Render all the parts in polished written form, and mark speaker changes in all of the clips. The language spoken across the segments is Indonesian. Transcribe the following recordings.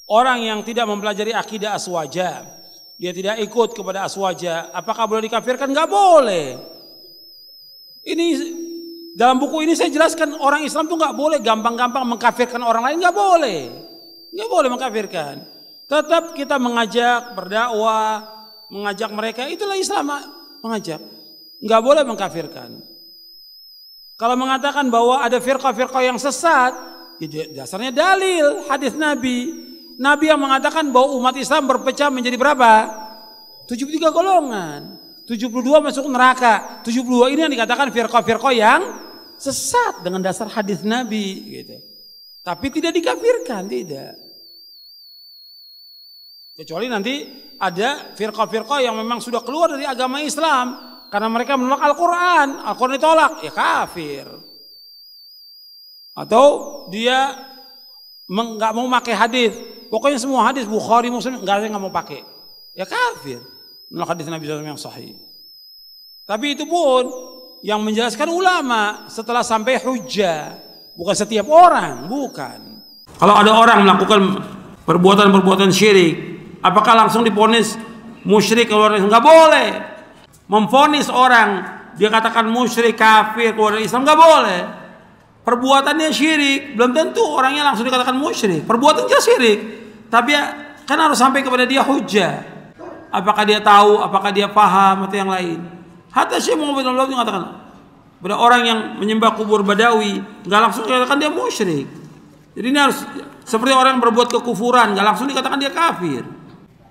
Speaker 1: Orang yang tidak mempelajari akidah aswaja, dia tidak ikut kepada aswaja, apakah boleh dikafirkan? Nggak boleh. Ini dalam buku ini saya jelaskan orang Islam tuh nggak boleh gampang-gampang mengkafirkan orang lain, nggak boleh, nggak boleh mengkafirkan. Tetap kita mengajak, berdakwah, mengajak mereka, itulah Islam, mengajak. Nggak boleh mengkafirkan. Kalau mengatakan bahwa ada firqah-firqah yang sesat, dasarnya dalil hadis Nabi. Nabi yang mengatakan bahwa umat Islam berpecah menjadi berapa? 73 golongan. 72 masuk neraka. 72 ini yang dikatakan firqah-firqah yang sesat dengan dasar hadis Nabi gitu. Tapi tidak dikafirkan, tidak. Kecuali nanti ada firqah-firqah yang memang sudah keluar dari agama Islam karena mereka menolak Al-Qur'an. Al-Qur'an ditolak, ya kafir. Atau dia nggak mau pakai hadis. Pokoknya semua hadis Bukhari, Muslim nggak ada yang nggak mau pakai, ya kafir. Menolak hadis Nabi SAW yang sahih. Tapi itu pun yang menjelaskan ulama setelah sampai hujjah, bukan setiap orang, bukan. Kalau ada orang melakukan perbuatan-perbuatan syirik, apakah langsung divonis musyrik keluar dari Islam? Nggak boleh. Memvonis orang dia katakan musyrik, kafir, keluar dari Islam, nggak boleh. Perbuatannya syirik, belum tentu orangnya langsung dikatakan musyrik. Perbuatannya syirik, tapi ya, kan harus sampai kepada dia hujjah. Apakah dia tahu, apakah dia paham atau yang lain. Hatta Syekh Muhammad bin Abdul mengatakan pada orang yang menyembah kubur Badawi, nggak langsung dikatakan dia musyrik. Jadi ini harus seperti orang yang berbuat kekufuran, nggak langsung dikatakan dia kafir.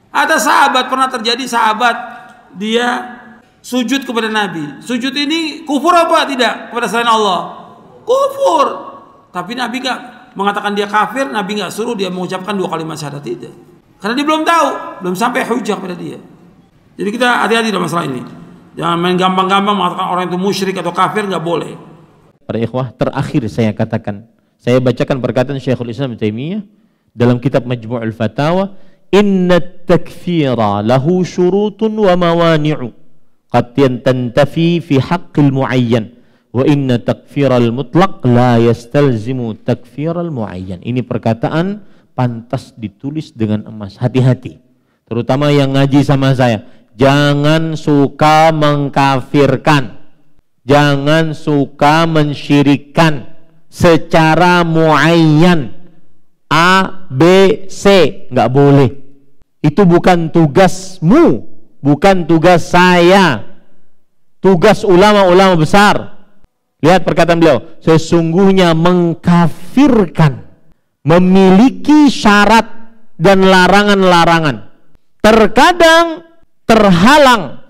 Speaker 1: Ada sahabat, pernah terjadi sahabat dia sujud kepada Nabi. Sujud ini kufur apa tidak kepada selain Allah? Kufur. Tapi Nabi gak mengatakan dia kafir, Nabi gak suruh dia mengucapkan 2 kalimat syahadat, tidak. Karena dia belum tahu, belum sampai hujjah pada dia. Jadi kita hati-hati dalam masalah ini. Jangan main gampang-gampang mengatakan orang itu musyrik atau kafir, gak boleh.
Speaker 2: Para ikhwah, terakhir saya katakan, saya bacakan perkataan Syekhul Islam Ibnu Taimiyah dalam kitab Majmu'ul Fatawa, inna takfira lahu syurutun wa mawani'u qad tantafi fi haqqil muayyan. Wa inna takfiral mutlaq la yastalzimu takfiral muayyan. Ini perkataan pantas ditulis dengan emas. Hati-hati. Terutama yang ngaji sama saya. Jangan suka mengkafirkan. Jangan suka mensyirikkan secara muayyan. A, B, C. Nggak boleh. Itu bukan tugasmu. Bukan tugas saya. Tugas ulama-ulama besar. Lihat perkataan beliau, sesungguhnya mengkafirkan memiliki syarat dan larangan-larangan. Terkadang terhalang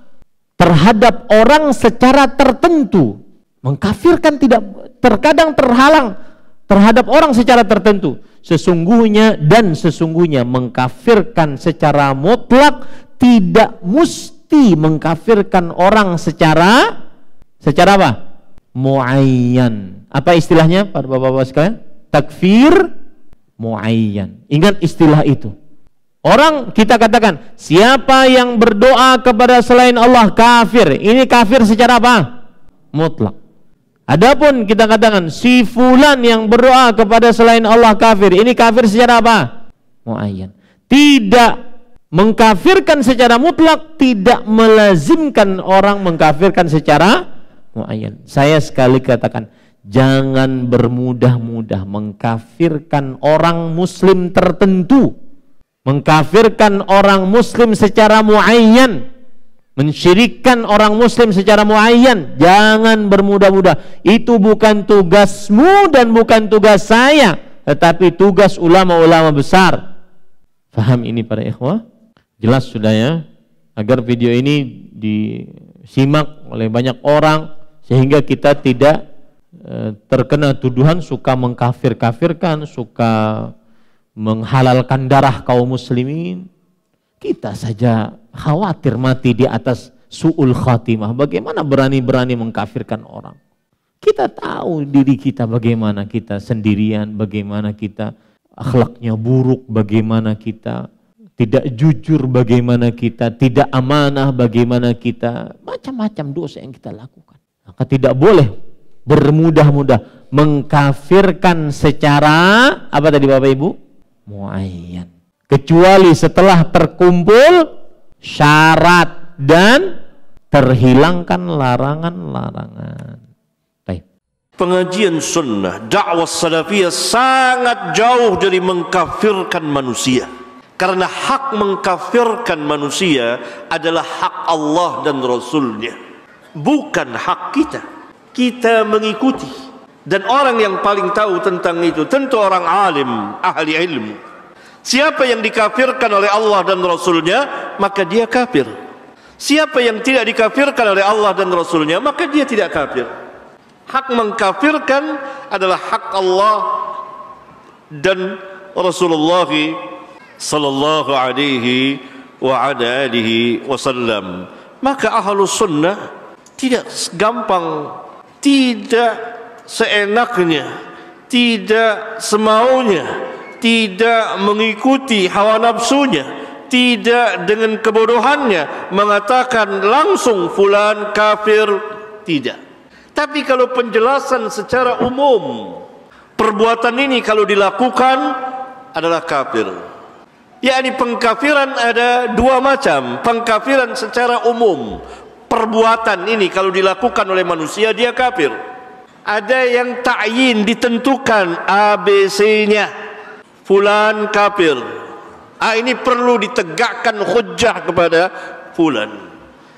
Speaker 2: terhadap orang secara tertentu. Mengkafirkan tidak, terkadang terhalang terhadap orang secara tertentu. Sesungguhnya mengkafirkan secara mutlak, tidak mesti mengkafirkan orang secara apa? Muayyan. Apa istilahnya pada bapak-bapak sekalian? Takfir muayyan. Ingat istilah itu. Orang kita katakan, siapa yang berdoa kepada selain Allah kafir. Ini kafir secara apa? Mutlak. Adapun kita katakan si fulan yang berdoa kepada selain Allah kafir. Ini kafir secara apa? Muayyan. Tidak mengkafirkan secara mutlak, tidak melazimkan orang mengkafirkan secara muayyan. Saya sekali katakan, jangan bermudah-mudah mengkafirkan orang muslim tertentu, mengkafirkan orang muslim secara muayyan, mensyirikkan orang muslim secara muayyan. Jangan bermudah-mudah. Itu bukan tugasmu dan bukan tugas saya, tetapi tugas ulama-ulama besar. Faham ini para ikhwah? Jelas sudah ya, agar video ini disimak oleh banyak orang sehingga kita tidak terkena tuduhan suka mengkafir-kafirkan, suka menghalalkan darah kaum muslimin. Kita saja khawatir mati di atas su'ul khatimah. Bagaimana berani-berani mengkafirkan orang? Kita tahu diri kita bagaimana kita sendirian, bagaimana kita akhlaknya buruk, bagaimana kita tidak jujur, bagaimana kita tidak amanah, bagaimana kita macam-macam dosa yang kita lakukan. Maka tidak boleh bermudah-mudah mengkafirkan secara apa tadi Bapak Ibu? Muayyan. kecuali setelah terkumpul syarat dan terhilangkan larangan-larangan. Baik.
Speaker 3: Pengajian sunnah, dakwah salafiyah sangat jauh dari mengkafirkan manusia. Karena hak mengkafirkan manusia adalah hak Allah dan Rasulnya, bukan hak kita. Kita mengikuti, dan orang yang paling tahu tentang itu tentu orang alim, ahli ilmu. Siapa yang dikafirkan oleh Allah dan Rasulnya, maka dia kafir. Siapa yang tidak dikafirkan oleh Allah dan Rasulnya, maka dia tidak kafir. Hak mengkafirkan adalah hak Allah dan Rasulullah sallallahu alaihi wa ala alihi wasallam. Maka ahlus sunnah tidak gampang, tidak seenaknya, tidak semaunya, tidak mengikuti hawa nafsunya, tidak dengan kebodohannya mengatakan langsung fulan kafir, tidak. Tapi kalau penjelasan secara umum, perbuatan ini kalau dilakukan adalah kafir. Yakni pengkafiran ada dua macam. Pengkafiran secara umum, perbuatan ini kalau dilakukan oleh manusia dia kafir. Ada yang ta'yin, ditentukan ABC-nya, fulan kafir. Ini perlu ditegakkan hujjah kepada fulan.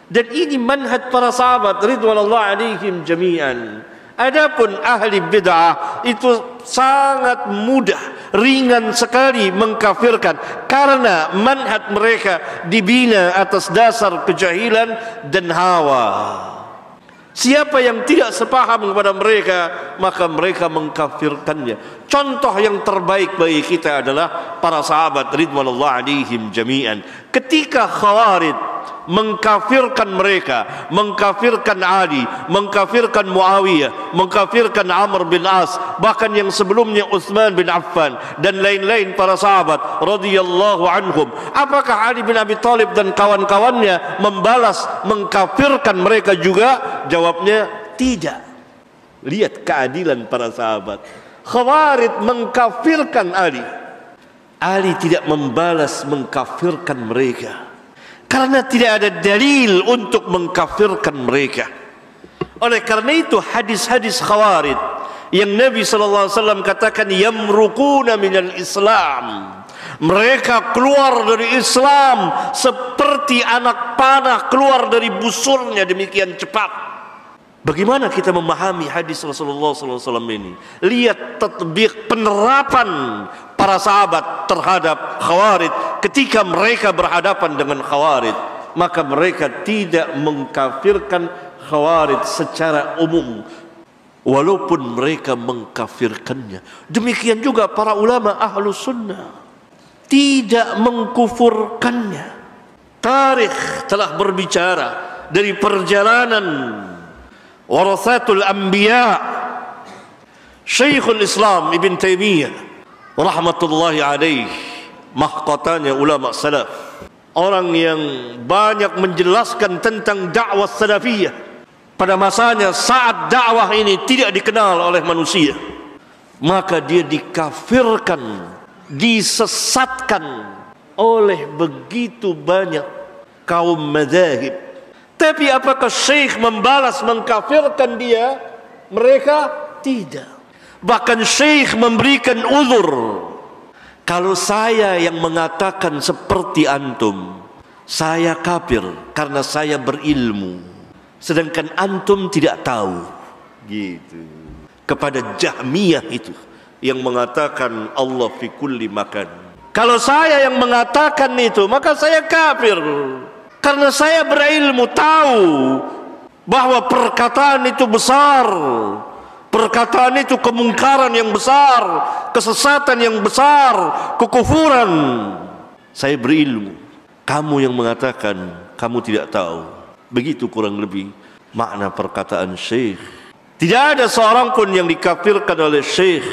Speaker 3: Dan ini manhaj para sahabat ridwanullah alaihim jami'an. Adapun ahli bid'ah itu sangat mudah, ringan sekali mengkafirkan, karena manhaj mereka dibina atas dasar kejahilan dan hawa. Siapa yang tidak sepaham kepada mereka, maka mereka mengkafirkannya. Contoh yang terbaik bagi kita adalah para sahabat ridwanullah alaihim jami'an. Ketika Khawarij mengkafirkan mereka, mengkafirkan Ali, mengkafirkan Muawiyah, mengkafirkan Amr bin As, bahkan yang sebelumnya Utsman bin Affan dan lain-lain para sahabat radhiyallahu anhum, apakah Ali bin Abi Thalib dan kawan-kawannya membalas mengkafirkan mereka juga? Jawabnya tidak. Lihat keadilan para sahabat. Khawarij mengkafirkan Ali, Ali tidak membalas mengkafirkan mereka, karena tidak ada dalil untuk mengkafirkan mereka. Oleh karena itu hadis-hadis Khawarij yang Nabi SAW katakan yamruquna minal Islam, mereka keluar dari Islam seperti anak panah keluar dari busurnya, demikian cepat. Bagaimana kita memahami hadis Rasulullah SAW ini? Lihat tatbik, penerapan para sahabat terhadap Khawarij ketika mereka berhadapan dengan Khawarij. Maka mereka tidak mengkafirkan Khawarij secara umum, walaupun mereka mengkafirkannya. Demikian juga para ulama Ahlus Sunnah tidak mengkufurkannya. Tarikh telah berbicara dari perjalanan Warathatul Anbiya, Syekhul Islam Ibn Taimiyah rahmatullahi alaih, mahkotanya ulama salaf, orang yang banyak menjelaskan tentang dakwah salafiyah pada masanya saat dakwah ini tidak dikenal oleh manusia. Maka dia dikafirkan, disesatkan oleh begitu banyak kaum madzhab. Tapi apakah Syekh membalas mengkafirkan dia? Mereka tidak. Bahkan Syekh memberikan uzur. Kalau saya yang mengatakan seperti antum, saya kafir karena saya berilmu, sedangkan antum tidak tahu. Gitu. Kepada Jahmiyah itu yang mengatakan Allah fi kulli makan. Kalau saya yang mengatakan itu, maka saya kafir. Karena saya berilmu, tahu bahwa perkataan itu besar, perkataan itu kemungkaran yang besar, kesesatan yang besar, kekufuran. Saya berilmu, kamu yang mengatakan kamu tidak tahu. Begitu kurang lebih makna perkataan Syekh. Tidak ada seorang pun yang dikafirkan oleh Syekh.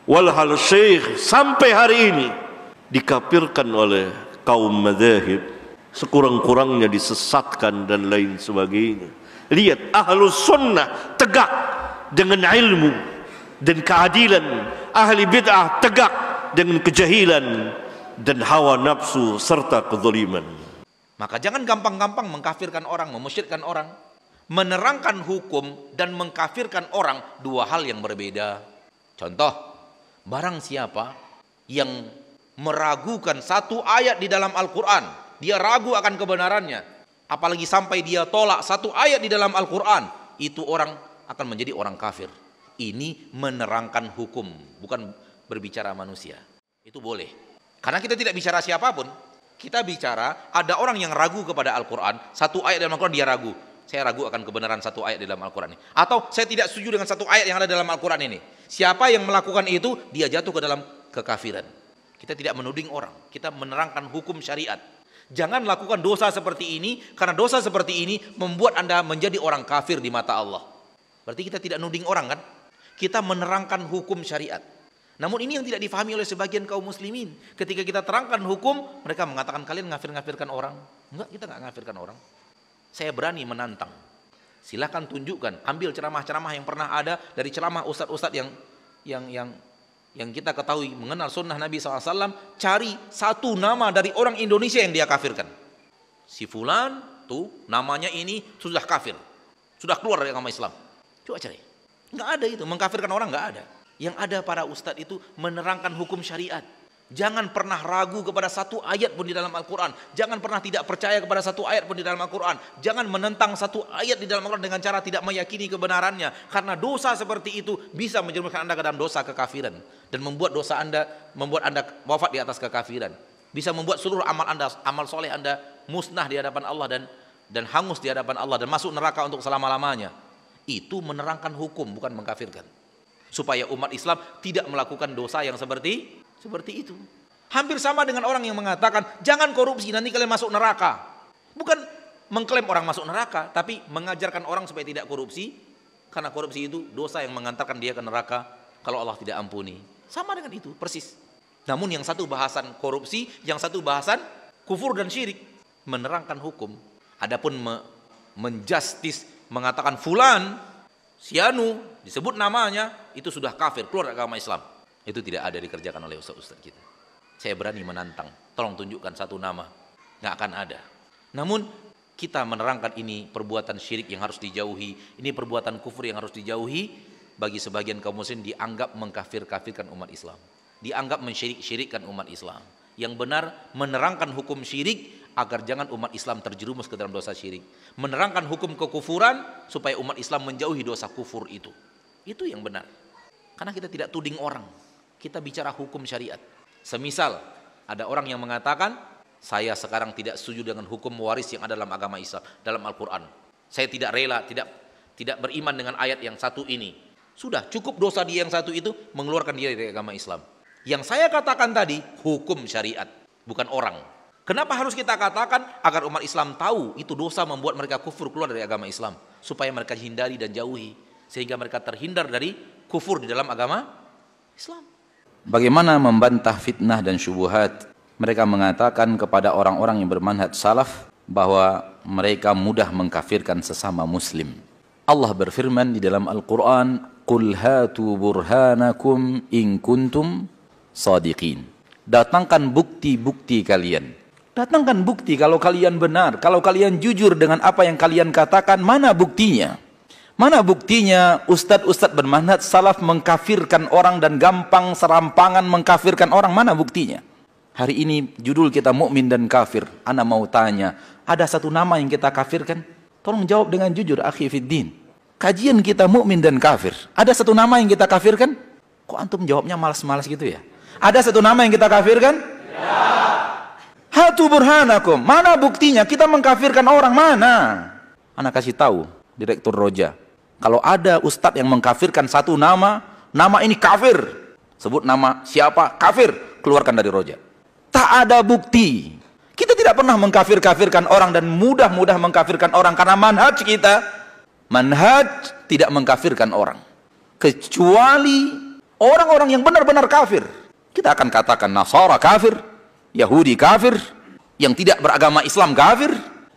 Speaker 3: Walhal Syekh sampai hari ini dikafirkan oleh kaum madzhab, sekurang-kurangnya disesatkan dan lain sebagainya. Lihat Ahlus Sunnah tegak dengan ilmu dan keadilan, ahli bid'ah tegak dengan kejahilan dan hawa nafsu serta kezaliman.
Speaker 4: Maka jangan gampang-gampang mengkafirkan orang, memusyirikkan orang. Menerangkan hukum dan mengkafirkan orang dua hal yang berbeda. Contoh, barang siapa yang meragukan satu ayat di dalam Al-Quran, dia ragu akan kebenarannya, apalagi sampai dia tolak satu ayat di dalam Al-Quran, itu orang akan menjadi orang kafir. Ini menerangkan hukum, bukan berbicara manusia. Itu boleh. Karena kita tidak bicara siapapun. Kita bicara ada orang yang ragu kepada Al-Quran, satu ayat dalam Al-Quran dia ragu. Saya ragu akan kebenaran satu ayat di dalam Al-Quran ini. Atau saya tidak setuju dengan satu ayat yang ada dalam Al-Quran ini. Siapa yang melakukan itu, dia jatuh ke dalam kekafiran. Kita tidak menuding orang, kita menerangkan hukum syariat. Jangan lakukan dosa seperti ini, karena dosa seperti ini membuat Anda menjadi orang kafir di mata Allah. Berarti kita tidak nuding orang kan? Kita menerangkan hukum syariat. Namun ini yang tidak difahami oleh sebagian kaum muslimin. Ketika kita terangkan hukum, mereka mengatakan kalian ngafir-ngafirkan orang. Enggak, kita nggak ngafirkan orang. Saya berani menantang. Silahkan tunjukkan, ambil ceramah-ceramah yang pernah ada dari ceramah ustadz-ustadz yang kita ketahui mengenal sunnah Nabi SAW. Cari satu nama dari orang Indonesia yang dia kafirkan. Si fulan tuh namanya ini sudah kafir, sudah keluar dari agama Islam. Coba cari. Nggak ada itu, mengkafirkan orang nggak ada. Yang ada para ustadz itu menerangkan hukum syariat. Jangan pernah ragu kepada satu ayat pun di dalam Al-Quran. Jangan pernah tidak percaya kepada satu ayat pun di dalam Al-Quran. Jangan menentang satu ayat di dalam Al-Quran dengan cara tidak meyakini kebenarannya. Karena dosa seperti itu bisa menjerumuskan Anda ke dalam dosa kekafiran. Dan membuat Anda wafat di atas kekafiran. Bisa membuat seluruh amal Anda, amal soleh Anda musnah di hadapan Allah dan hangus di hadapan Allah dan masuk neraka untuk selama-lamanya. Itu menerangkan hukum, bukan mengkafirkan. Supaya umat Islam tidak melakukan dosa yang seperti itu. Hampir sama dengan orang yang mengatakan jangan korupsi, nanti kalian masuk neraka. Bukan mengklaim orang masuk neraka, tapi mengajarkan orang supaya tidak korupsi, karena korupsi itu dosa yang mengantarkan dia ke neraka kalau Allah tidak ampuni. Sama dengan itu, persis. Namun yang satu bahasan korupsi, yang satu bahasan kufur dan syirik. Menerangkan hukum. Adapun menjustis, mengatakan fulan, sianu, disebut namanya, itu sudah kafir, keluar dari agama Islam. Itu tidak ada dikerjakan oleh ustaz-ustaz kita. Saya berani menantang, tolong tunjukkan satu nama. Nggak akan ada. Namun kita menerangkan ini perbuatan syirik yang harus dijauhi, ini perbuatan kufur yang harus dijauhi. Bagi sebagian kaum muslim dianggap mengkafir-kafirkan umat Islam, dianggap mensyirik-syirikkan umat Islam. Yang benar menerangkan hukum syirik agar jangan umat Islam terjerumus ke dalam dosa syirik. Menerangkan hukum kekufuran supaya umat Islam menjauhi dosa kufur itu. Itu yang benar. Karena kita tidak tuding orang, kita bicara hukum syariat. Semisal ada orang yang mengatakan, saya sekarang tidak setuju dengan hukum waris yang ada dalam agama Islam, dalam Al-Quran. Saya tidak rela, tidak beriman dengan ayat yang satu ini. Sudah cukup dosa dia yang satu itu mengeluarkan dia dari agama Islam. Yang saya katakan tadi hukum syariat, bukan orang. Kenapa harus kita katakan? Agar umat Islam tahu itu dosa membuat mereka kufur, keluar dari agama Islam, supaya mereka hindari dan jauhi, sehingga mereka terhindar dari kufur di dalam agama Islam.
Speaker 5: Bagaimana membantah fitnah dan syubhat? Mereka mengatakan kepada orang-orang yang bermanhaj salaf bahwa mereka mudah mengkafirkan sesama muslim. Allah berfirman di dalam Al-Quran, "Qul hatu burhanakum in kuntum sadiqin." Datangkan bukti-bukti kalian. Datangkan bukti kalau kalian benar, kalau kalian jujur dengan apa yang kalian katakan. Mana buktinya? Mana buktinya ustadz-ustadz bermanhaj salaf mengkafirkan orang dan gampang serampangan mengkafirkan orang? Mana buktinya? Hari ini judul kita mukmin dan kafir. Ana mau tanya, ada satu nama yang kita kafirkan? Tolong jawab dengan jujur, akhi fiddin. Kajian kita mukmin dan kafir. Ada satu nama yang kita kafirkan? Kok antum jawabnya malas-malas gitu ya? Ada satu nama yang kita kafirkan? Ya. Hatu burhanakum. Mana buktinya? Kita mengkafirkan orang, mana? Ana kasih tahu, Direktur Roja. Kalau ada ustadz yang mengkafirkan satu nama ini kafir. Sebut nama siapa? Kafir. Keluarkan dari Roja. Tak ada bukti. Kita tidak pernah mengkafir-kafirkan orang dan mudah-mudah mengkafirkan orang. Karena manhaj kita, manhaj tidak mengkafirkan orang. Kecuali orang-orang yang benar-benar kafir. Kita akan katakan Nasara kafir, Yahudi kafir, yang tidak beragama Islam kafir.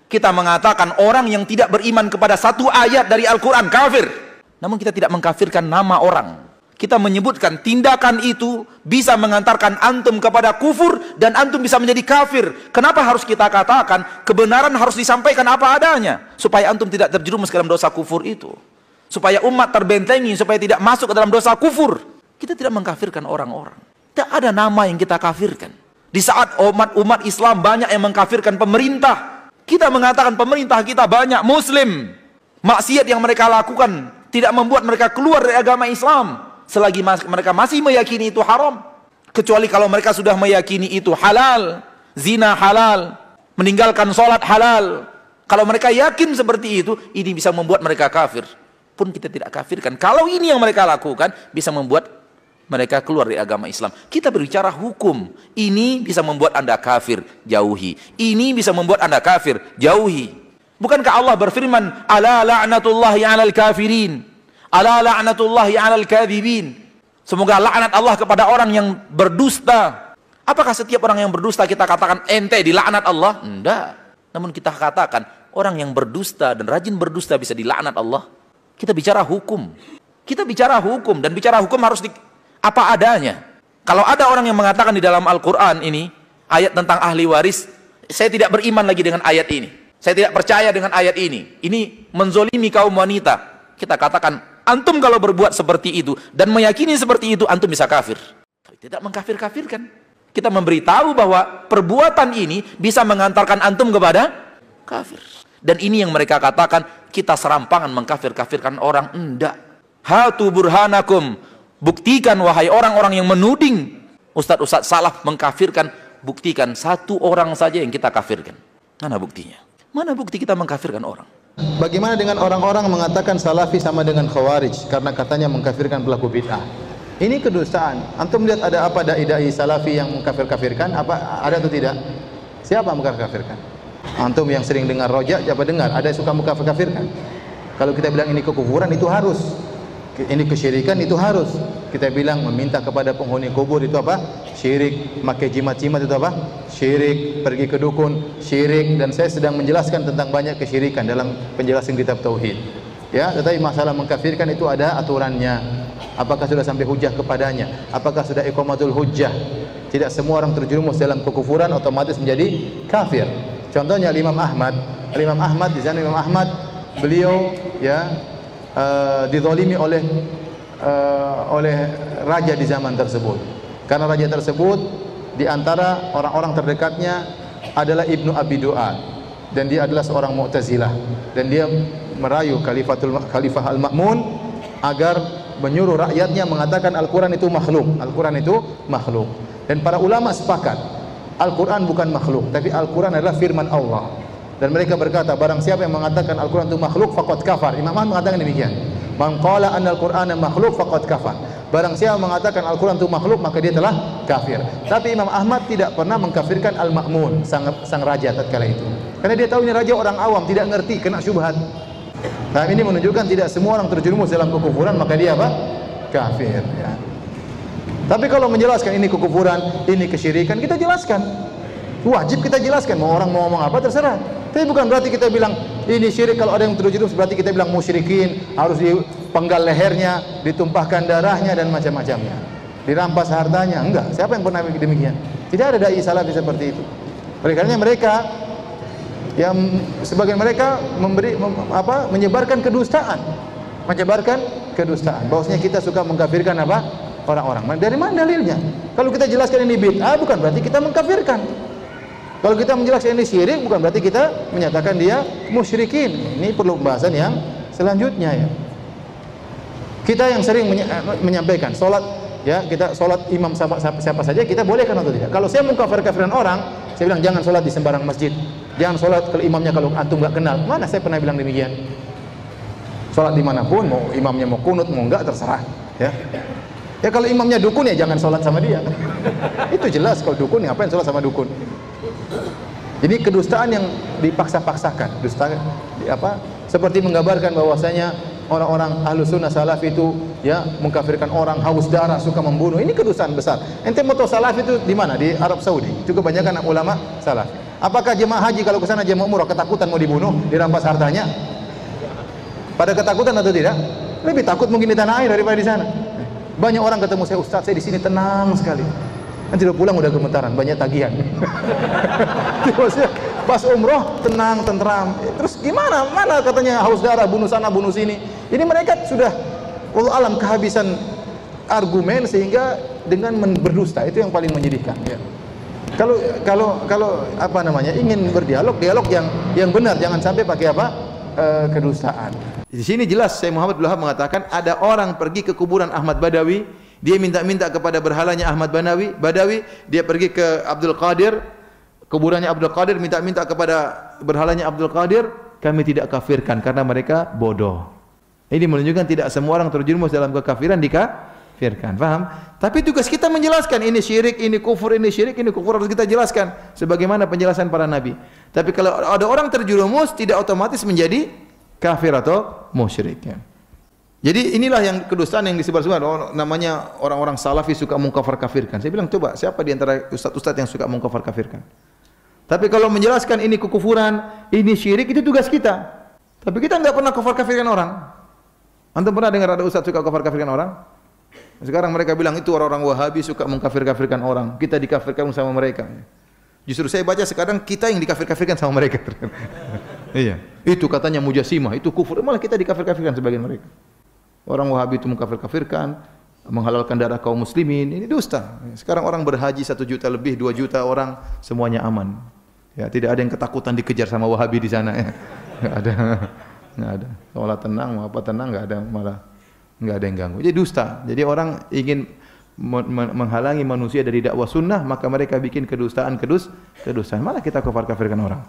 Speaker 5: Kita mengatakan orang yang tidak beriman kepada satu ayat dari Al-Quran kafir. Namun kita tidak mengkafirkan nama orang. kita menyebutkan tindakan itu bisa mengantarkan antum kepada kufur dan antum bisa menjadi kafir. Kenapa harus kita katakan kebenaran harus disampaikan apa adanya supaya antum tidak terjerumus ke dalam dosa kufur itu, supaya umat terbentengi, supaya tidak masuk ke dalam dosa kufur. Kita tidak mengkafirkan orang-orang, tidak ada nama yang kita kafirkan. Di saat umat Islam banyak yang mengkafirkan pemerintah, kita mengatakan pemerintah kita banyak muslim. Maksiat yang mereka lakukan tidak membuat mereka keluar dari agama Islam selagi mereka masih meyakini itu haram. Kecuali kalau mereka sudah meyakini itu halal, zina halal, meninggalkan sholat halal. Kalau mereka yakin seperti itu, ini bisa membuat mereka kafir. Pun kita tidak kafirkan. Kalau ini yang mereka lakukan bisa membuat mereka keluar dari agama Islam. Kita berbicara hukum. Ini bisa membuat Anda kafir, jauhi. Ini bisa membuat Anda kafir, jauhi. Bukankah Allah berfirman, ala la'natullahi 'alal kafirin, ala la'natullahi 'alal kadhibin. Semoga laknat Allah kepada orang yang berdusta. Apakah setiap orang yang berdusta kita katakan ente dilaknat Allah? Enggak. Namun kita katakan orang yang berdusta dan rajin berdusta bisa dilaknat Allah. Kita bicara hukum. Kita bicara hukum, dan bicara hukum harus apa adanya. Kalau ada orang yang mengatakan di dalam Al-Quran ini ayat tentang ahli waris, saya tidak beriman lagi dengan ayat ini, saya tidak percaya dengan ayat ini menzolimi kaum wanita. Kita katakan antum kalau berbuat seperti itu dan meyakini seperti itu, antum bisa kafir. Tidak mengkafir-kafirkan. Kita memberitahu bahwa perbuatan ini bisa mengantarkan antum kepada kafir. Dan ini yang mereka katakan, kita serampangan mengkafir-kafirkan orang. Enggak. Hatu burhanakum, buktikan wahai orang-orang yang menuding ustadz-ustadz salaf mengkafirkan, buktikan satu orang saja yang kita kafirkan. Mana buktinya? Mana bukti kita mengkafirkan orang?
Speaker 6: Bagaimana dengan orang-orang mengatakan salafi sama dengan khawarij karena katanya mengkafirkan pelaku bid'ah? Ini kedustaan. Antum lihat ada apa dai-dai salafi yang mengkafir-kafirkan? Apa ada atau tidak? Siapa yang mengkafir-kafirkan? Antum yang sering dengar rojak, siapa dengar? Ada yang suka mengkafir-kafirkan? Kalau kita bilang ini kekufuran, itu harus. Ini kesyirikan, itu harus. Kita bilang meminta kepada penghuni kubur, itu apa? Syirik. Pakai jimat-jimat, itu apa? Syirik. Pergi ke dukun, syirik. Dan saya sedang menjelaskan tentang banyak kesyirikan dalam penjelasan kitab tauhid. Ya, tetapi masalah mengkafirkan itu ada aturannya. Apakah sudah sampai hujah kepadanya? Apakah sudah iqamatul hujjah? Tidak semua orang terjerumus dalam kekufuran otomatis menjadi kafir. Contohnya Imam Ahmad. Imam Ahmad, di sana Imam Ahmad, beliau ya dizalimi oleh raja di zaman tersebut. Karena raja tersebut di antara orang-orang terdekatnya adalah Ibnu Abi Du'ad, dan dia adalah seorang Mu'tazilah, dan dia merayu Khalifah Al-Ma'mun agar menyuruh rakyatnya mengatakan Al-Quran itu makhluk. Al-Quran itu makhluk. Dan para ulama sepakat Al-Quran bukan makhluk, tapi Al-Quran adalah firman Allah. Dan mereka berkata, barang siapa yang mengatakan Al-Quran itu makhluk, faqad kafar. Imam Ahmad mengatakan demikian. Man qala anna Al-Qur'ana makhluk faqad kafar. Barang siapa mengatakan Al-Quran itu makhluk, maka dia telah kafir. Tapi Imam Ahmad tidak pernah mengkafirkan Al-Ma'mun, sang raja tatkala itu. Karena dia tahu ini raja orang awam, tidak ngerti, kena syubhat. Nah, ini menunjukkan tidak semua orang terjerumus dalam kekufuran maka dia apa? Kafir, ya. Tapi kalau menjelaskan ini kekufuran, ini kesyirikan, kita jelaskan. Wajib kita jelaskan. Mau orang mau ngomong apa terserah. Tapi bukan berarti kita bilang ini syirik. Kalau ada yang terjerumus berarti kita bilang musyrikin, harus dipenggal lehernya, ditumpahkan darahnya dan macam-macamnya, dirampas hartanya. Enggak. Siapa yang pernah demikian? Tidak ada dai salafi seperti itu. Oleh karenanya mereka yang sebagian mereka menyebarkan kedustaan, bahwasanya kita suka mengkafirkan apa? Orang-orang. Dari mana dalilnya? Kalau kita jelaskan ini bid'ah, bukan berarti kita mengkafirkan. Kalau kita menjelaskan ini syirik, bukan berarti kita menyatakan dia musyrikin. Ini perlu pembahasan yang selanjutnya, ya. Kita yang sering menyampaikan salat, ya, kita salat imam siapa saja kita bolehkan atau tidak? Kalau saya mengkafir-kafiran orang, saya bilang jangan salat di sembarang masjid. Jangan sholat kalau imamnya kalau antum nggak kenal. Mana saya pernah bilang demikian? Sholat dimanapun, mau imamnya mau kunut mau nggak terserah. Ya, ya kalau imamnya dukun ya jangan sholat sama dia. Itu jelas kalau dukun ngapain sholat sama dukun? Jadi kedustaan yang dipaksa-paksakan, dusta apa? Seperti menggambarkan bahwasanya orang-orang ahlu sunnah salaf itu ya mengkafirkan orang, haus darah, suka membunuh. Ini kedustaan besar. Ente mau tahu salaf itu di mana? Di Arab Saudi. Juga kebanyakan ulama salaf. Apakah jemaah haji kalau ke sana jemaah umrah ketakutan mau dibunuh, dirampas hartanya? Pada ketakutan atau tidak? Lebih takut mungkin di tanah air daripada di sana. Banyak orang ketemu saya, Ustaz, saya di sini tenang sekali. Nanti udah pulang udah gemetaran, banyak tagihan. Pas umroh tenang, tentram. Terus gimana? Mana katanya haus darah, bunuh sana, bunuh sini. Jadi mereka sudah wallahu alam kehabisan argumen sehingga dengan berdusta itu yang paling menyedihkan. Ya. Kalau apa namanya ingin berdialog, dialog yang benar, jangan sampai pakai apa kedustaan. Di sini jelas Syekh Muhammad Abdul Wahab mengatakan ada orang pergi ke kuburan Ahmad Badawi, dia minta-minta kepada berhalanya Ahmad Badawi, dia pergi ke Abdul Qadir, kuburannya Abdul Qadir, minta-minta kepada berhalanya Abdul Qadir, kami tidak kafirkan karena mereka bodoh. Ini menunjukkan tidak semua orang terjerumus dalam kekafiran dikafirkan, paham? Tapi tugas kita menjelaskan ini syirik, ini kufur, ini syirik, ini kufur, harus kita jelaskan sebagaimana penjelasan para nabi. Tapi kalau ada orang terjerumus tidak otomatis menjadi kafir atau musyrik. Ya. Jadi inilah yang kedustaan yang disebar-sebar, namanya orang-orang salafi suka mengkafir-kafirkan. Saya bilang coba siapa di antara ustaz-ustaz yang suka mengkafir-kafirkan? Tapi kalau menjelaskan ini kekufuran, ini syirik, itu tugas kita. Tapi kita enggak pernah kafir-kafirkan orang. Antum pernah dengar ada ustaz suka kafir-kafirkan orang? Sekarang mereka bilang itu orang-orang Wahabi suka mengkafir-kafirkan orang. Kita dikafirkan sama mereka. Justru saya baca sekarang kita yang dikafir-kafirkan sama mereka. Iya. Itu katanya mujassimah, itu kufur. Malah kita dikafir-kafirkan sebagian mereka. Orang Wahabi itu mengkafir-kafirkan, menghalalkan darah kaum muslimin. Ini dusta. Sekarang orang berhaji 1 juta lebih, 2 juta orang, semuanya aman. Ya, tidak ada yang ketakutan dikejar sama Wahabi di sana. Ya. Nggak ada. Sholat tenang, mau apa tenang, nggak ada, malah nggak ada yang ganggu. Jadi dusta. Jadi orang ingin menghalangi manusia dari dakwah sunnah, maka mereka bikin kedustaan. Malah kita kafir-kafirkan orang.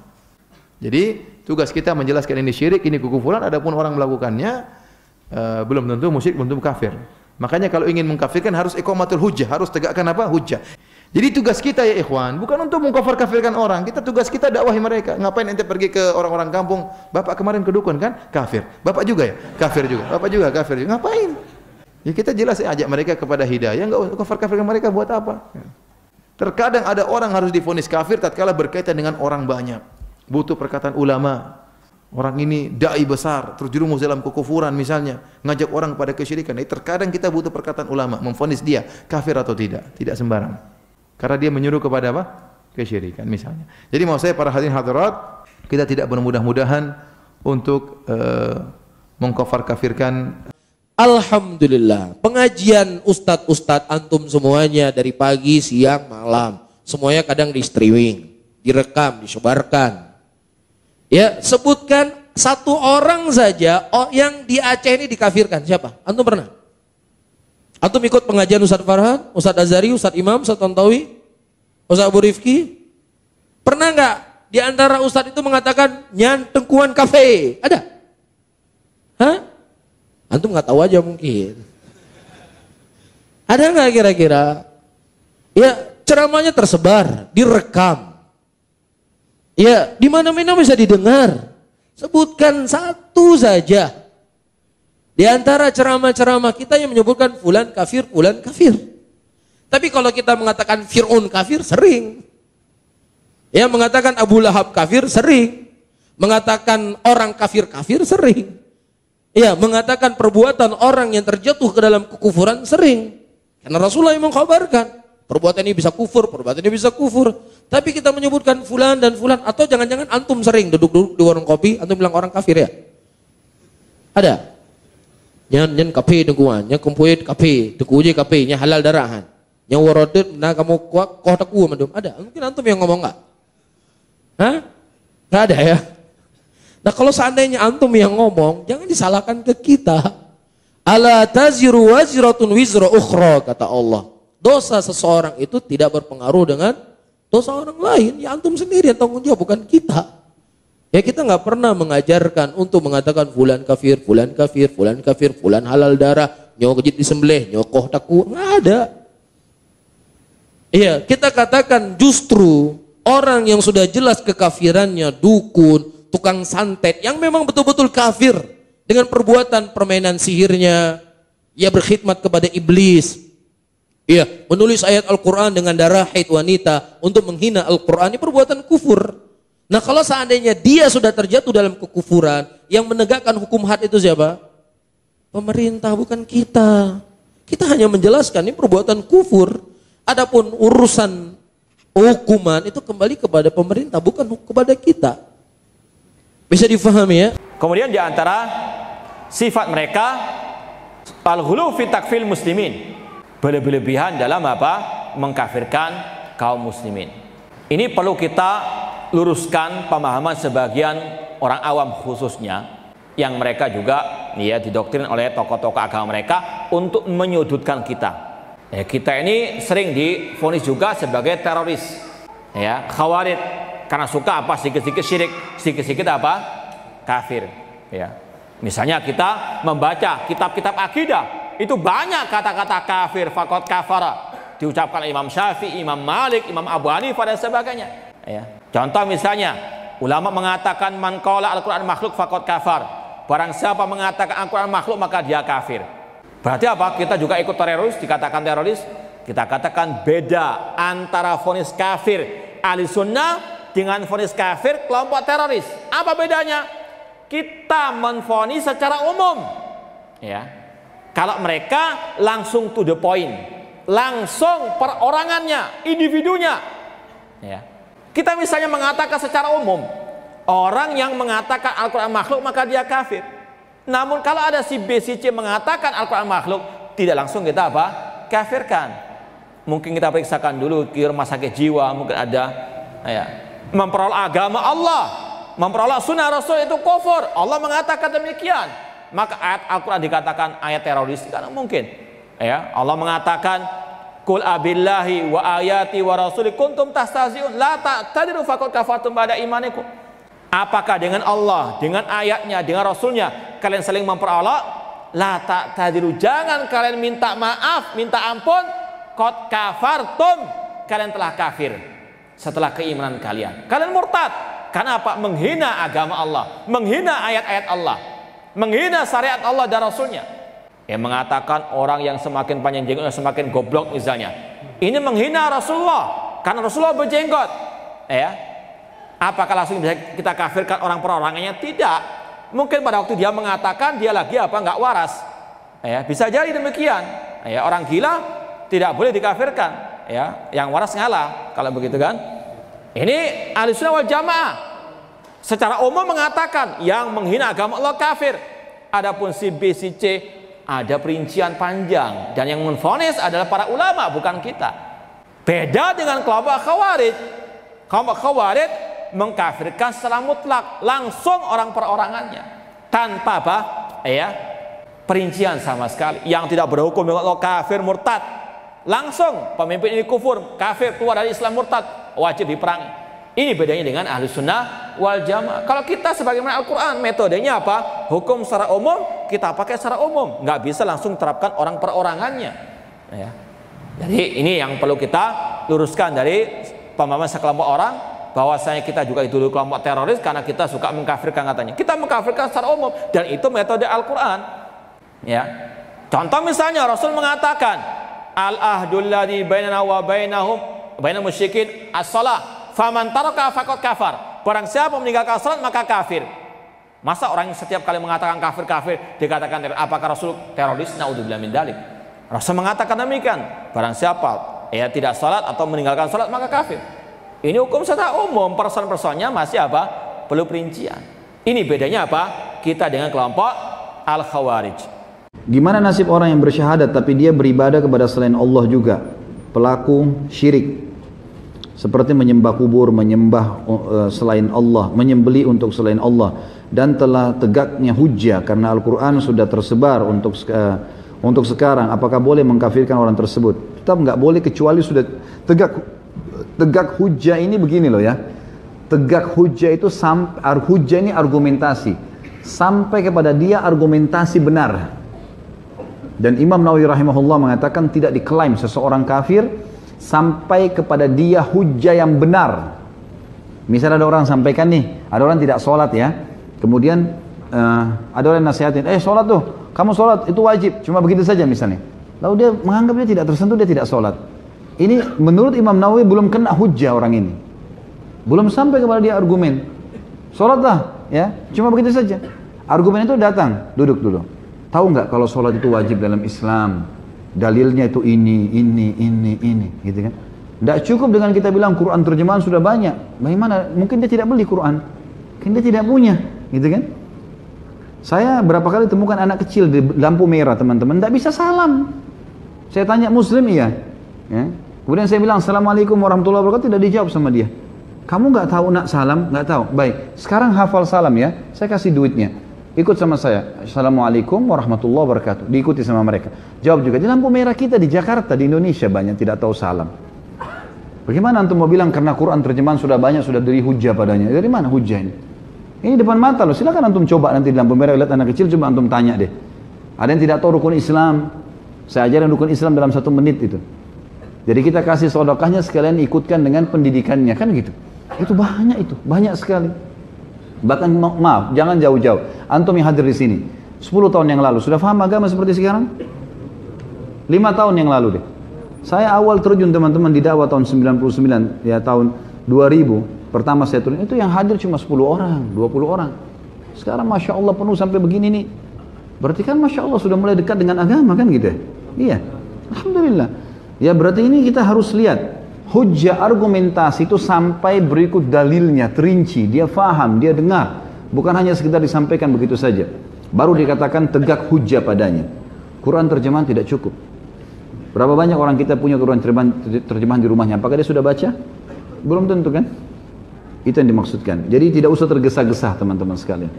Speaker 6: Jadi tugas kita menjelaskan ini syirik, ini kekufuran. Adapun orang melakukannya belum tentu musyrik, belum tentu kafir. Makanya kalau ingin mengkafirkan harus iqamatul hujjah, harus tegakkan apa? Hujjah. Jadi tugas kita ya ikhwan, bukan untuk mengkafir-kafirkan orang. Tugas kita dakwahi mereka. Ngapain ente pergi ke orang-orang kampung? Bapak kemarin ke dukun kan? Kafir. Bapak juga ya? Kafir juga. Bapak juga kafir juga. Ngapain? Ya kita jelas ajak mereka kepada hidayah, enggak kafir-kafirkan mereka buat apa? Terkadang ada orang harus divonis kafir tatkala berkaitan dengan orang banyak. Butuh perkataan ulama. Orang ini dai besar, terjerumus dalam kekufuran misalnya, ngajak orang kepada kesyirikan. Terkadang kita butuh perkataan ulama, memvonis dia kafir atau tidak sembarang. Karena dia menyuruh kepada apa? Kesyirikan misalnya. Jadi mau saya para hadirin hadirat, kita tidak bermudah-mudahan untuk mengkafir-kafirkan.
Speaker 7: Alhamdulillah, pengajian ustadz-ustadz antum semuanya dari pagi, siang, malam, semuanya kadang di streaming, direkam, disebarkan. Ya, sebutkan satu orang saja yang di Aceh ini dikafirkan. Siapa? Antum pernah? Antum ikut pengajian Ustadz Farhan, Ustadz Azhari, Ustadz Imam, Ustadz Tontowi, Ustadz Abu Rifki? Pernah nggak di antara Ustadz itu mengatakan nyan tengkuan kafe? Ada? Hah? Antum nggak tahu aja mungkin. Ada nggak kira-kira? Ya, ceramahnya tersebar, direkam. Ya, di mana-mana bisa didengar. Sebutkan satu saja. Di antara ceramah-ceramah kita yang menyebutkan fulan kafir, fulan kafir. Tapi kalau kita mengatakan Fir'aun kafir, sering. Ya, mengatakan Abu Lahab kafir, sering. Mengatakan orang kafir, sering. Ya, mengatakan perbuatan orang yang terjatuh ke dalam kekufuran, sering. Karena Rasulullah yang mengkhabarkan. Perbuatan ini bisa kufur, perbuatan ini bisa kufur. Tapi kita menyebutkan fulan dan fulan. Atau jangan-jangan antum sering duduk-duduk di warung kopi, antum bilang orang kafir ya? Ada? Nyan kafe dengkuan, nyan kumpuit kafe, dekuje kafe, nyan halal darahan. Nyan warodet, nah kamu kuat, kau taku mandum. Ada? Mungkin antum yang ngomong nggak? Hah? Nggak ada ya? Nah kalau seandainya antum yang ngomong, jangan disalahkan ke kita. Ala taziru waziratun wizra ukhra, kata Allah. Dosa seseorang itu tidak berpengaruh dengan dosa orang lain. Ya antum sendiri yang tanggung jawab, bukan kita. Ya kita nggak pernah mengajarkan untuk mengatakan fulan kafir, fulan kafir, fulan kafir, fulan halal darah, nyawa kejit disembelih, nyokoh taku, nggak ada. Iya, kita katakan justru orang yang sudah jelas kekafirannya, dukun, tukang santet, yang memang betul-betul kafir dengan perbuatan permainan sihirnya, ia berkhidmat kepada iblis. Iya, menulis ayat Al-Quran dengan darah haid wanita untuk menghina Al-Quran, ini perbuatan kufur. Nah kalau seandainya dia sudah terjatuh dalam kekufuran, yang menegakkan hukum had itu siapa? Pemerintah, bukan kita. Kita hanya menjelaskan ini perbuatan kufur. Adapun urusan hukuman itu kembali kepada pemerintah, bukan kepada kita. Bisa difahami ya?
Speaker 8: Kemudian di antara sifat mereka al-ghulu fi takfil muslimin, berlebihan dalam apa? Mengkafirkan kaum muslimin. Ini perlu kita luruskan pemahaman sebagian orang awam khususnya, yang mereka juga ya didoktrin oleh tokoh-tokoh agama mereka untuk menyudutkan kita. Ya, kita ini sering divonis juga sebagai teroris, ya, khawarij, karena suka apa sedikit-sedikit syirik, sedikit-sedikit apa kafir. Ya, misalnya kita membaca kitab-kitab akidah, itu banyak kata-kata kafir, faqad kafara, diucapkan Imam Syafi'i, Imam Malik, Imam Abu Hanifah dan sebagainya. Ya, contoh misalnya ulama mengatakan man qala al-Quran makhluk faqad kafar. Barang siapa mengatakan Al-Quran makhluk maka dia kafir. Berarti apa? Kita juga ikut teroris, dikatakan teroris. Kita katakan beda antara vonis kafir ahli sunnah dengan vonis kafir kelompok teroris. Apa bedanya? Kita menvonis secara umum. Ya. Kalau mereka langsung to the point, langsung perorangannya, individunya. Ya. Kita misalnya mengatakan secara umum, orang yang mengatakan Al-Quran makhluk maka dia kafir. Namun kalau ada si B, si C mengatakan Al-Quran makhluk, tidak langsung kita apa? Kafirkan. Mungkin kita periksakan dulu ke rumah sakit jiwa, mungkin ada ya, memperoleh agama Allah, memperoleh sunnah Rasul itu kufur. Allah mengatakan demikian. Maka ayat Al-Quran dikatakan ayat teroris, tidak mungkin. Ya, Allah mengatakan Qul abillahi wa ayati wa rasuli kuntum tastahzi'un la ta'tadiru faqad kafartum ba'da imanikum. Apakah dengan Allah, dengan ayatnya, dengan Rasulnya kalian saling memperolok? La ta'tadiru, jangan kalian minta maaf, minta ampun. Qad kafartum, kalian telah kafir setelah keimanan kalian. Kalian murtad. Karena apa? Menghina agama Allah, menghina ayat-ayat Allah, menghina syariat Allah dan Rasulnya. Yang mengatakan orang yang semakin panjang jenggotnya semakin goblok misalnya. Ini menghina Rasulullah karena Rasulullah berjenggot. Ya. Apakah langsung bisa kita kafirkan orang perorangannya? Tidak. Mungkin pada waktu dia mengatakan dia lagi apa nggak waras. Ya, bisa jadi demikian. Ya, orang gila tidak boleh dikafirkan. Ya, yang waras ngalah. Kalau begitu kan? Ini Ahlussunnah wal Jamaah secara umum mengatakan yang menghina agama Allah kafir. Adapun si B, si C ada perincian panjang dan yang menvonis adalah para ulama, bukan kita. Beda dengan kelompok khawarij. Kelompok khawarij mengkafirkan secara mutlak, langsung orang perorangannya tanpa apa? Ya, perincian sama sekali. Yang tidak berhukum dengan Allah kafir murtad, langsung pemimpin ini kufur, kafir, keluar dari Islam, murtad, wajib diperangi. Ini bedanya dengan Ahlussunnah wal Jamaah. Kalau kita sebagaimana Al-Quran, metodenya apa? Hukum secara umum, kita pakai secara umum, nggak bisa langsung terapkan orang perorangannya. Ya. Jadi ini yang perlu kita luruskan dari pemahaman sekelompok orang, bahwasanya kita juga itu kelompok teroris karena kita suka mengkafirkan katanya. Kita mengkafirkan secara umum dan itu metode Al-Quran. Ya. Contoh misalnya Rasul mengatakan al-ahdul ladzi bainana wa bainahum bainal musyrikin as-shalah faman taraka faqad kafar. Barang siapa meninggalkan salat maka kafir. Masa orang yang setiap kali mengatakan kafir dikatakan teroris? Apakah Rasul teroris? Naudzubillah min dzalik. Rasul mengatakan demikian. Barang siapa ya tidak salat atau meninggalkan salat maka kafir. Ini hukum secara umum, person-personnya masih apa? Perlu perincian. Ini bedanya apa? Kita dengan kelompok Al-Khawarij.
Speaker 9: Gimana nasib orang yang bersyahadat tapi dia beribadah kepada selain Allah juga? Pelaku syirik. Seperti menyembah kubur, menyembah selain Allah, menyembelih untuk selain Allah. Dan telah tegaknya hujjah karena Al-Quran sudah tersebar untuk sekarang. Apakah boleh mengkafirkan orang tersebut? Tetap nggak boleh kecuali sudah tegak hujjah ini begini loh ya. Tegak hujjah itu hujjah ini argumentasi. Sampai kepada dia argumentasi benar. Dan Imam Nawawi rahimahullah mengatakan tidak diklaim seseorang kafir sampai kepada dia hujjah yang benar. Misalnya ada orang sampaikan nih, ada orang tidak sholat ya. Kemudian ada orang nasihatin, sholat tuh, kamu sholat itu wajib. Cuma begitu saja misalnya. Lalu dia menganggap dia tidak tersentuh, dia tidak sholat. Ini menurut Imam Nawawi belum kena hujjah orang ini. Belum sampai kepada dia argumen. Sholatlah, ya, cuma begitu saja. Argumen itu datang, duduk dulu. Tahu nggak kalau sholat itu wajib dalam Islam? Dalilnya itu ini, gitu kan. Tidak cukup dengan kita bilang Quran terjemahan sudah banyak. Bagaimana? Mungkin dia tidak beli Quran, mungkin dia tidak punya, gitu kan. Saya berapa kali temukan anak kecil di lampu merah, teman-teman, tidak bisa salam. Saya tanya Muslim, iya. Ya. Kemudian saya bilang Assalamualaikum warahmatullahi wabarakatuh, tidak dijawab sama dia. Kamu nggak tahu nak salam? Nggak tahu. Baik, sekarang hafal salam ya. Saya kasih duitnya. Ikut sama saya. Assalamualaikum warahmatullahi wabarakatuh. Diikuti sama mereka. Jawab juga. Di lampu merah kita di Jakarta, di Indonesia banyak tidak tahu salam. Bagaimana antum mau bilang karena Quran terjemahan sudah banyak, sudah dari hujah padanya? Dari mana hujah ini? Ini depan mata loh. Silakan antum coba nanti di lampu merah lihat anak kecil, coba antum tanya deh. Ada yang tidak tahu rukun Islam? Saya ajarin rukun Islam dalam 1 menit itu. Jadi kita kasih sedekahnya sekalian ikutkan dengan pendidikannya, kan gitu. Itu banyak sekali. Bahkan maaf, jangan jauh-jauh. Antum yang hadir di sini, 10 tahun yang lalu sudah paham agama seperti sekarang? 5 tahun yang lalu deh. Saya awal terjun teman-teman di dakwah tahun 99, ya tahun 2000, pertama saya turun, itu yang hadir cuma 10 orang, 20 orang. Sekarang Masya Allah penuh sampai begini nih. Berarti kan Masya Allah sudah mulai dekat dengan agama kan gitu ya? Iya, Alhamdulillah. Ya berarti ini kita harus lihat hujjah argumentasi itu sampai berikut dalilnya, terinci, dia faham, dia dengar. Bukan hanya sekedar disampaikan begitu saja. Baru dikatakan tegak hujjah padanya. Quran terjemahan tidak cukup. Berapa banyak orang kita punya Quran terjemahan di rumahnya? Apakah dia sudah baca? Belum tentu kan? Itu yang dimaksudkan. Jadi tidak usah tergesa-gesa teman-teman sekalian.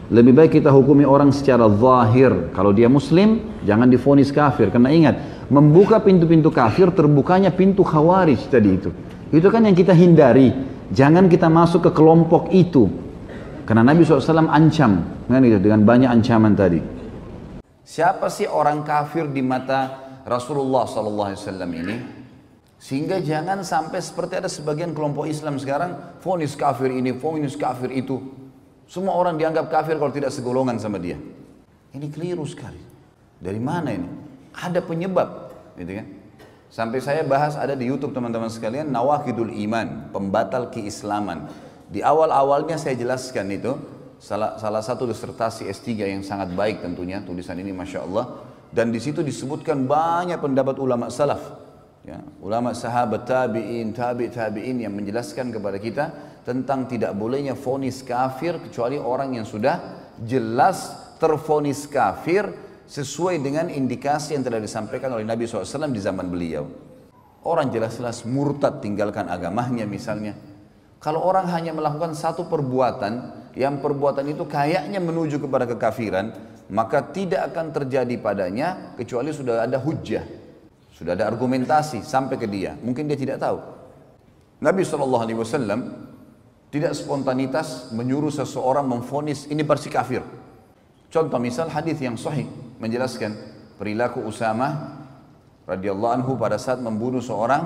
Speaker 9: Lebih baik kita hukumi orang secara zahir. Kalau dia muslim, jangan divonis kafir. Karena ingat, membuka pintu-pintu kafir, terbukanya pintu khawarij tadi itu. Itu kan yang kita hindari. Jangan kita masuk ke kelompok itu. Karena Nabi SAW ancam kan gitu, dengan banyak ancaman tadi.
Speaker 10: Siapa sih orang kafir di mata Rasulullah SAW ini? Sehingga jangan sampai seperti ada sebagian kelompok Islam sekarang, vonis kafir ini, vonis kafir itu. Semua orang dianggap kafir kalau tidak segolongan sama dia. Ini keliru sekali. Dari mana ini? Ada penyebab, gitu kan? Sampai saya bahas ada di YouTube teman-teman sekalian, Nawaqidul Iman, pembatal keislaman. Di awal-awalnya saya jelaskan itu, salah satu disertasi S3 yang sangat baik tentunya, tulisan ini Masya Allah. Dan di situ disebutkan banyak pendapat ulama salaf. Ya, ulama sahabat tabi'in, tabi'in yang menjelaskan kepada kita tentang tidak bolehnya vonis kafir kecuali orang yang sudah jelas tervonis kafir sesuai dengan indikasi yang telah disampaikan oleh Nabi SAW di zaman beliau. Orang jelas-jelas murtad tinggalkan agamanya misalnya. Kalau orang hanya melakukan satu perbuatan, yang perbuatan itu kayaknya menuju kepada kekafiran, maka tidak akan terjadi padanya kecuali sudah ada hujjah, sudah ada argumentasi sampai ke dia. Mungkin dia tidak tahu. Nabi SAW tidak spontanitas menyuruh seseorang memvonis ini pasti kafir. Contoh misal hadis yang sahih menjelaskan perilaku Usamah radhiyallahu anhu pada saat membunuh seorang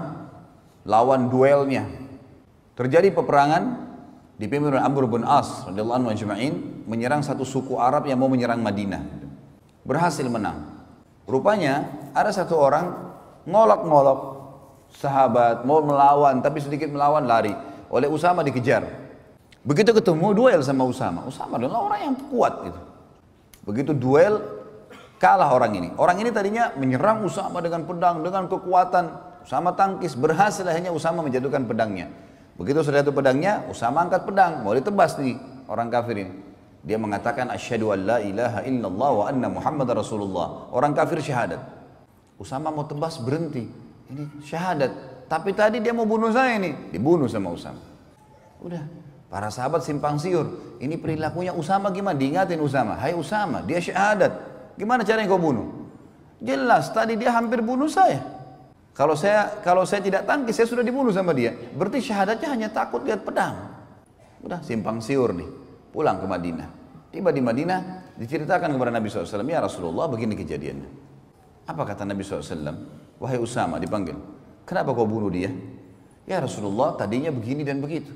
Speaker 10: lawan duelnya. Terjadi peperangan dipimpin oleh Amr bin As radhiyallahu anhu ajma'in menyerang satu suku Arab yang mau menyerang Madinah. Berhasil menang. Rupanya ada satu orang ngolok-ngolok sahabat mau melawan tapi sedikit melawan lari. Oleh Usama dikejar. Begitu ketemu duel sama Usama. Usama adalah orang yang kuat gitu. Begitu duel kalah orang ini. Orang ini tadinya menyerang Usama dengan pedang, dengan kekuatan. Usama tangkis, berhasil akhirnya Usama menjatuhkan pedangnya. Begitu sudah jatuh pedangnya, Usama angkat pedang, mau ditebas nih orang kafir ini. Dia mengatakan asyhadu an la ilaha illallah wa anna Muhammadar Rasulullah. Orang kafir syahadat. Usama mau tebas berhenti. Ini syahadat. Tapi tadi dia mau bunuh saya nih, dibunuh sama Usama. Udah, para sahabat simpang siur. Ini perilakunya Usama gimana? Diingatin Usama, hai Usama, dia syahadat. Gimana caranya kau bunuh? Jelas tadi dia hampir bunuh saya. Kalau saya tidak tangkis, saya sudah dibunuh sama dia. Berarti syahadatnya hanya takut lihat pedang. Udah simpang siur nih, pulang ke Madinah. Tiba di Madinah, diceritakan kepada Nabi SAW, ya Rasulullah begini kejadiannya. Apa kata Nabi SAW? Wahai Usama, dipanggil. Kenapa kau bunuh dia? Ya Rasulullah, tadinya begini dan begitu.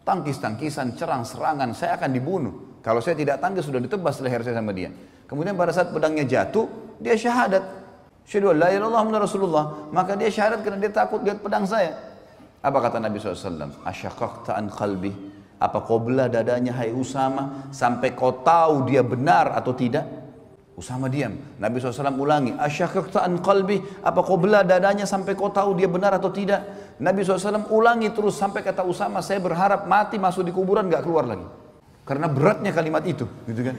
Speaker 10: Tangkis-tangkisan, serang-serangan, saya akan dibunuh. Kalau saya tidak tangkis, sudah ditebas leher saya sama dia. Kemudian pada saat pedangnya jatuh, dia syahadat. Asyhadu an la ilaha illallah Muhammadar Rasulullah. Maka dia syahadat karena dia takut lihat pedang saya. Apa kata Nabi SAW? Asyaqaqta an qalbi. Apa kau belah dadanya hai Usama sampai kau tahu dia benar atau tidak? Usama diam. Nabi SAW ulangi, asyakakta an qalbi, apa kau belah dadanya sampai kau tahu dia benar atau tidak? Nabi SAW ulangi terus sampai kata Usama, saya berharap mati masuk di kuburan gak keluar lagi. Karena beratnya kalimat itu, gitu kan?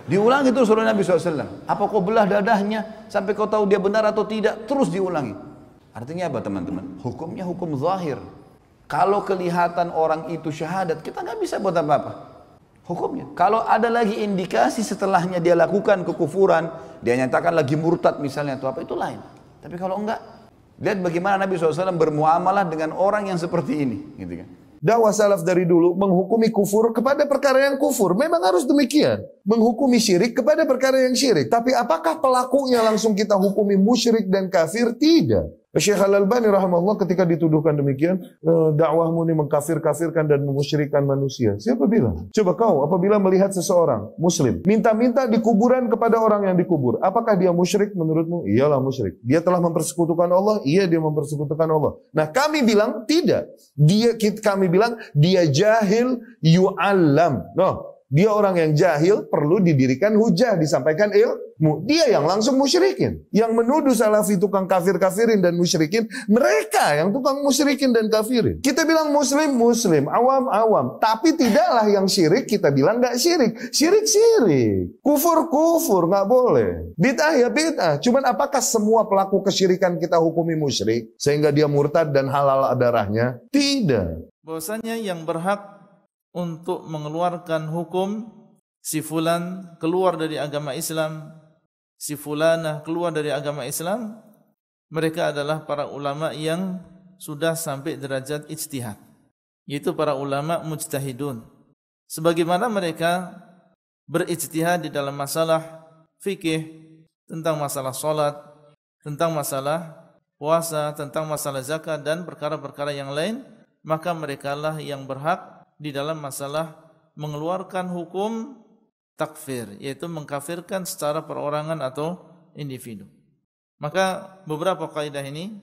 Speaker 10: Diulangi terus oleh Nabi SAW. Apa kau belah dadahnya sampai kau tahu dia benar atau tidak? Terus diulangi. Artinya apa teman-teman? Hukumnya hukum zahir. Kalau kelihatan orang itu syahadat, kita nggak bisa buat apa-apa. Hukumnya. Kalau ada lagi indikasi setelahnya dia lakukan kekufuran, dia nyatakan lagi murtad misalnya atau apa, itu lain. Tapi kalau enggak, lihat bagaimana Nabi SAW bermuamalah dengan orang yang seperti ini, gitu kan?
Speaker 11: Dakwah salaf dari dulu menghukumi kufur kepada perkara yang kufur. Memang harus demikian. Menghukumi syirik kepada perkara yang syirik. Tapi apakah pelakunya langsung kita hukumi musyrik dan kafir? Tidak. Syekh Al-Albani rahimahullah ketika dituduhkan demikian, dakwahmu ini mengkafir-kafirkan dan memusyrikkan manusia. Siapa bilang? Coba kau apabila melihat seseorang muslim minta-minta di kuburan kepada orang yang dikubur, apakah dia musyrik menurutmu? Iyalah musyrik. Dia telah mempersekutukan Allah? Iya, dia mempersekutukan Allah. Nah, kami bilang tidak. Kami bilang dia jahil yu'allam. Dia orang yang jahil, perlu didirikan hujah, disampaikan ilmu. Dia yang langsung musyrikin. Yang menuduh salafi tukang kafir-kafirin dan musyrikin, mereka yang tukang musyrikin dan kafirin. Kita bilang muslim, awam. Tapi tidaklah yang syirik, kita bilang gak syirik. Syirik. Kufur, gak boleh. Bid'ah ya bid'ah. Cuman apakah semua pelaku kesyirikan kita hukumi musyrik? Sehingga dia murtad dan halal darahnya? Tidak.
Speaker 12: Bahwasanya yang berhak untuk mengeluarkan hukum si fulan keluar dari agama Islam, si fulanah keluar dari agama Islam, mereka adalah para ulama yang sudah sampai derajat ijtihad, yaitu para ulama mujtahidun. Sebagaimana mereka berijtihad di dalam masalah fikih, tentang masalah salat, tentang masalah puasa, tentang masalah zakat dan perkara-perkara yang lain, maka merekalah yang berhak di dalam masalah mengeluarkan hukum takfir, yaitu mengkafirkan secara perorangan atau individu. Maka beberapa kaidah ini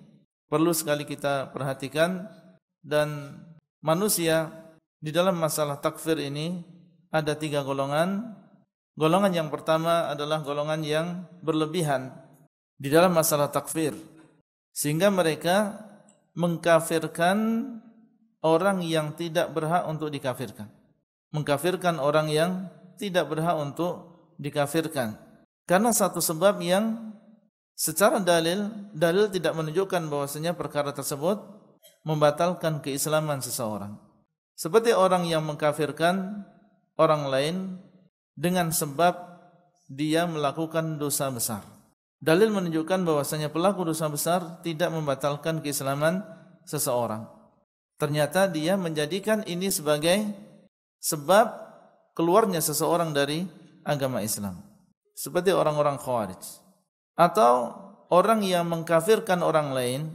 Speaker 12: perlu sekali kita perhatikan, dan manusia di dalam masalah takfir ini ada 3 golongan. Golongan yang pertama adalah golongan yang berlebihan di dalam masalah takfir, sehingga mereka mengkafirkan orang yang tidak berhak untuk dikafirkan. Mengkafirkan orang yang tidak berhak untuk dikafirkan. Karena satu sebab yang secara dalil tidak menunjukkan bahwasanya perkara tersebut membatalkan keislaman seseorang. Seperti orang yang mengkafirkan orang lain dengan sebab dia melakukan dosa besar. Dalil menunjukkan bahwasanya pelaku dosa besar tidak membatalkan keislaman seseorang. Ternyata dia menjadikan ini sebagai sebab keluarnya seseorang dari agama Islam. Seperti orang-orang Khawarij. Atau orang yang mengkafirkan orang lain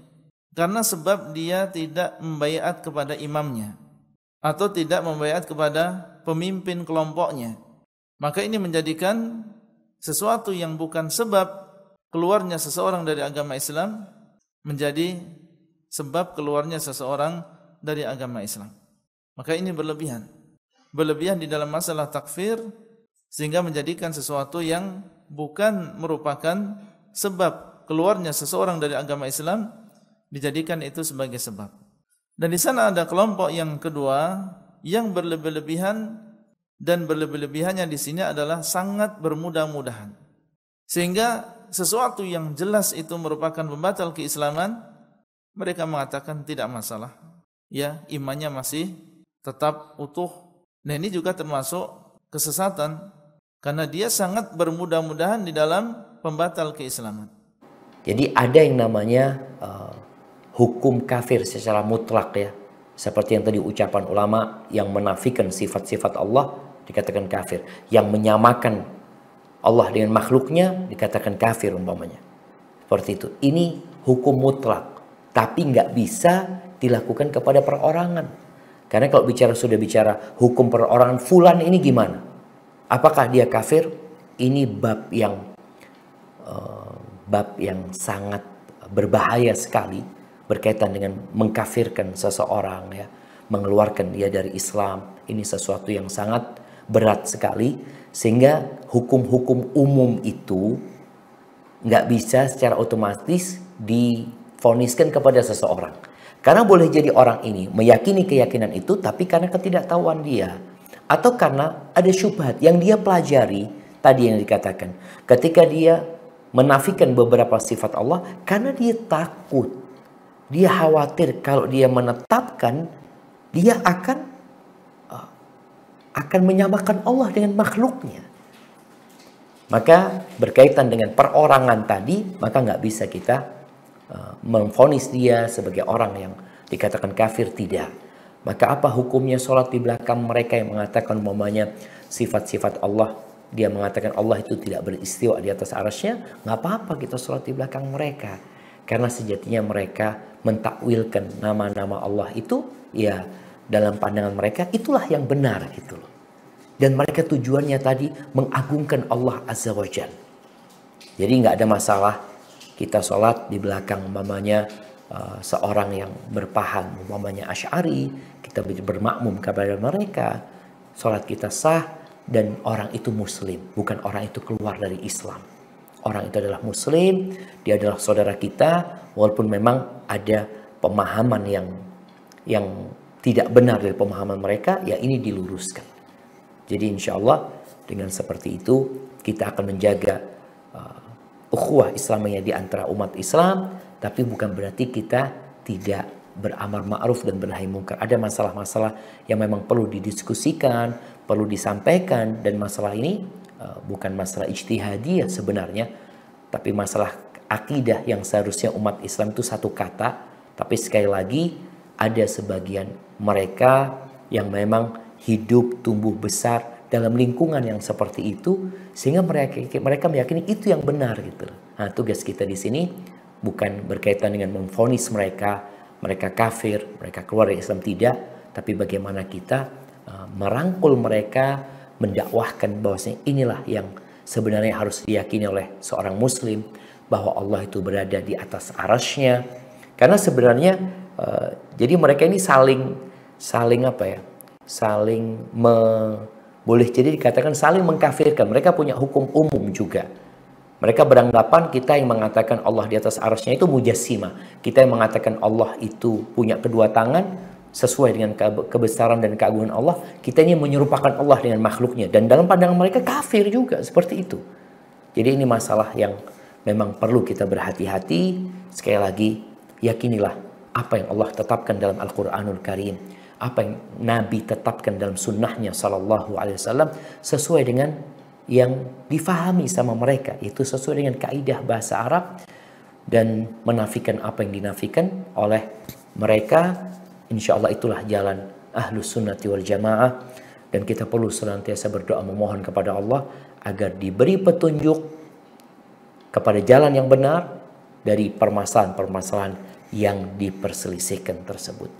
Speaker 12: karena sebab dia tidak membaiat kepada imamnya, atau tidak membaiat kepada pemimpin kelompoknya. Maka ini menjadikan sesuatu yang bukan sebab keluarnya seseorang dari agama Islam menjadi sebab keluarnya seseorang dari agama Islam. Maka ini berlebihan di dalam masalah takfir, sehingga menjadikan sesuatu yang bukan merupakan sebab keluarnya seseorang dari agama Islam dijadikan itu sebagai sebab. Dan di sana ada kelompok yang kedua yang berlebih-lebihan, dan berlebih-lebihannya di sini adalah sangat bermudah-mudahan, sehingga sesuatu yang jelas itu merupakan pembatal keislaman, mereka mengatakan tidak masalah. Ya, imannya masih tetap utuh. Nah, ini juga termasuk kesesatan, karena dia sangat bermudah-mudahan di dalam pembatal keislaman.
Speaker 13: Jadi ada yang namanya hukum kafir secara mutlak, ya. Seperti yang tadi ucapan ulama, yang menafikan sifat-sifat Allah dikatakan kafir, yang menyamakan Allah dengan makhluknya dikatakan kafir umpamanya. Seperti itu. Ini hukum mutlak, tapi nggak bisa dilakukan kepada perorangan. Karena kalau sudah bicara hukum perorangan, fulan ini gimana? Apakah dia kafir? Ini bab yang sangat berbahaya sekali, berkaitan dengan mengkafirkan seseorang, ya, mengeluarkan dia dari Islam. Ini sesuatu yang sangat berat sekali, sehingga hukum-hukum umum itu nggak bisa secara otomatis divoniskan kepada seseorang. Karena boleh jadi orang ini meyakini keyakinan itu, tapi karena ketidaktahuan dia, atau karena ada syubhat yang dia pelajari, tadi yang dikatakan, ketika dia menafikan beberapa sifat Allah, karena dia takut, dia khawatir kalau dia menetapkan, dia akan menyamakan Allah dengan makhluknya. Maka berkaitan dengan perorangan tadi, maka nggak bisa kita memvonis dia sebagai orang yang dikatakan kafir, tidak. Maka apa hukumnya sholat di belakang mereka yang mengatakan umpamanya sifat-sifat Allah, dia mengatakan Allah itu tidak beristiwa di atas arasnya, nggak apa-apa kita sholat di belakang mereka. Karena sejatinya mereka mentakwilkan nama-nama Allah itu, ya dalam pandangan mereka itulah yang benar gitu loh. Dan mereka tujuannya tadi mengagungkan Allah Azza wa Jalla. Jadi nggak ada masalah kita sholat di belakang umpamanya seorang yang berpaham umpamanya Asy'ari, kita bermakmum kepada mereka, sholat kita sah dan orang itu muslim, bukan orang itu keluar dari Islam. Orang itu adalah muslim, dia adalah saudara kita, walaupun memang ada pemahaman yang tidak benar dari pemahaman mereka, ya ini diluruskan. Jadi insya Allah dengan seperti itu kita akan menjaga ukhuwah Islamiyah di antara umat Islam, tapi bukan berarti kita tidak beramar ma'ruf dan bernahi mungkar. Ada masalah-masalah yang memang perlu didiskusikan, perlu disampaikan, dan masalah ini bukan masalah ijtihadiyah sebenarnya, tapi masalah akidah yang seharusnya umat Islam itu satu kata, tapi sekali lagi ada sebagian mereka yang memang hidup tumbuh besar dalam lingkungan yang seperti itu, sehingga mereka meyakini itu yang benar gitu. Nah, tugas kita di sini bukan berkaitan dengan memvonis mereka kafir, mereka keluar dari Islam, tidak, tapi bagaimana kita merangkul mereka, mendakwahkan bahwasanya inilah yang sebenarnya harus diyakini oleh seorang muslim, bahwa Allah itu berada di atas arasy-Nya. Karena sebenarnya jadi mereka ini saling apa ya? Boleh jadi dikatakan saling mengkafirkan. Mereka punya hukum umum juga. Mereka beranggapan kita yang mengatakan Allah di atas arasy-Nya itu mujassimah. Kita yang mengatakan Allah itu punya kedua tangan sesuai dengan kebesaran dan keagungan Allah. Kita ini menyerupakan Allah dengan makhluknya. Dan dalam pandangan mereka kafir juga seperti itu. Jadi ini masalah yang memang perlu kita berhati-hati. Sekali lagi, yakinilah apa yang Allah tetapkan dalam Al-Quranul Karim, apa yang Nabi tetapkan dalam sunnahnya Sallallahu Alaihi Wasallam, sesuai dengan yang difahami sama mereka, itu sesuai dengan kaidah bahasa Arab, dan menafikan apa yang dinafikan oleh mereka. Insya Allah itulah jalan Ahlus Sunnati wal Jamaah, dan kita perlu senantiasa berdoa memohon kepada Allah agar diberi petunjuk kepada jalan yang benar dari permasalahan-permasalahan yang diperselisihkan tersebut.